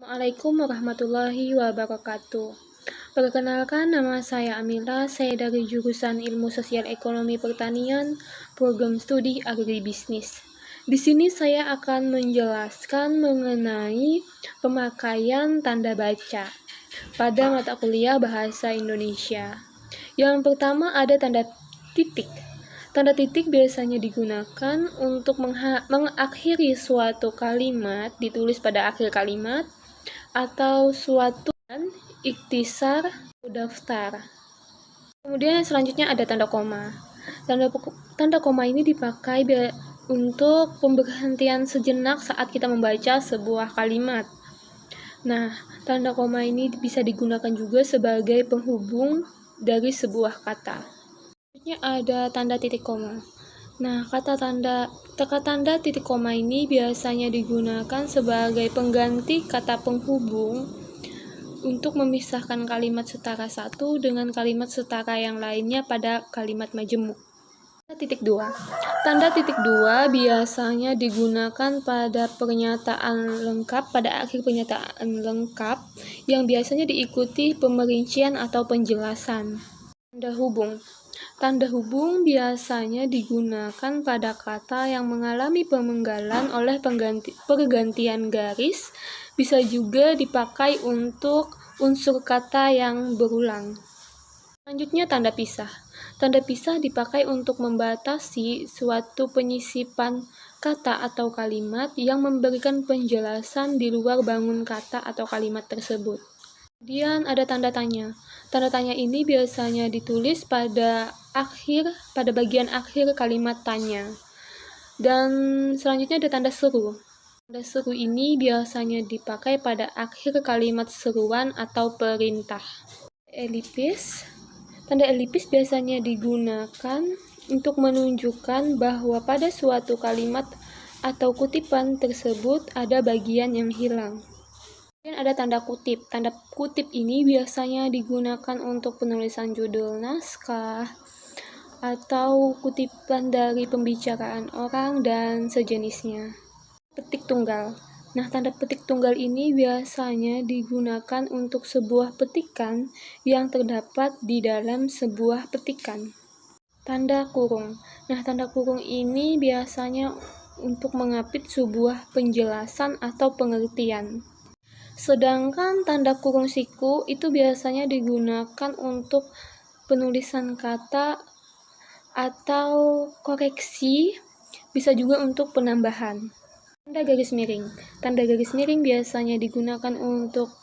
Assalamualaikum warahmatullahi wabarakatuh. Perkenalkan, nama saya Amila, saya dari jurusan Ilmu Sosial Ekonomi Pertanian, program studi Agribisnis. Di sini saya akan menjelaskan mengenai pemakaian tanda baca pada mata kuliah Bahasa Indonesia. Yang pertama ada tanda titik. Tanda titik biasanya digunakan untuk mengakhiri suatu kalimat ditulis pada akhir kalimat atau suatu ikhtisar daftar. Kemudian selanjutnya ada tanda koma. Tanda koma ini dipakai untuk pemberhentian sejenak saat kita membaca sebuah kalimat. Nah, tanda koma ini bisa digunakan juga sebagai penghubung dari sebuah kata. Selanjutnya ada tanda titik koma. Nah, kata tanda titik koma ini biasanya digunakan sebagai pengganti kata penghubung untuk memisahkan kalimat setara satu dengan kalimat setara yang lainnya pada kalimat majemuk. Tanda titik dua biasanya digunakan pada pernyataan lengkap, pada akhir pernyataan lengkap yang biasanya diikuti pemerincian atau penjelasan. Tanda hubung biasanya digunakan pada kata yang mengalami pemenggalan oleh pergantian garis, bisa juga dipakai untuk unsur kata yang berulang. Selanjutnya tanda pisah. Tanda pisah dipakai untuk membatasi suatu penyisipan kata atau kalimat yang memberikan penjelasan di luar bangun kata atau kalimat tersebut. Kemudian ada tanda tanya. Tanda tanya ini biasanya ditulis pada bagian akhir kalimat tanya. Dan selanjutnya ada tanda seru. Tanda seru ini biasanya dipakai pada akhir kalimat seruan atau perintah. Tanda elipis biasanya digunakan untuk menunjukkan bahwa pada suatu kalimat atau kutipan tersebut ada bagian yang hilang. Kemudian ada tanda kutip. Tanda kutip ini biasanya digunakan untuk penulisan judul naskah atau kutipan dari pembicaraan orang dan sejenisnya. Petik tunggal. Nah, tanda petik tunggal ini biasanya digunakan untuk sebuah petikan yang terdapat di dalam sebuah petikan. Tanda kurung. Nah, tanda kurung ini biasanya untuk mengapit sebuah penjelasan atau pengertian. Sedangkan tanda kurung siku itu biasanya digunakan untuk penulisan kata atau koreksi, bisa juga untuk penambahan. Tanda garis miring. Tanda garis miring biasanya digunakan untuk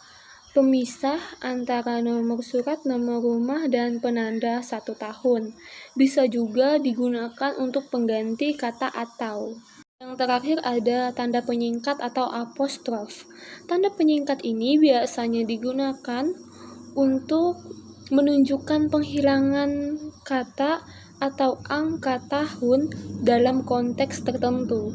pemisah antara nomor surat, nomor rumah, dan penanda 1 tahun. Bisa juga digunakan untuk pengganti kata atau. Yang terakhir ada tanda penyingkat atau apostrof. Tanda penyingkat ini biasanya digunakan untuk menunjukkan penghilangan kata atau angka tahun dalam konteks tertentu.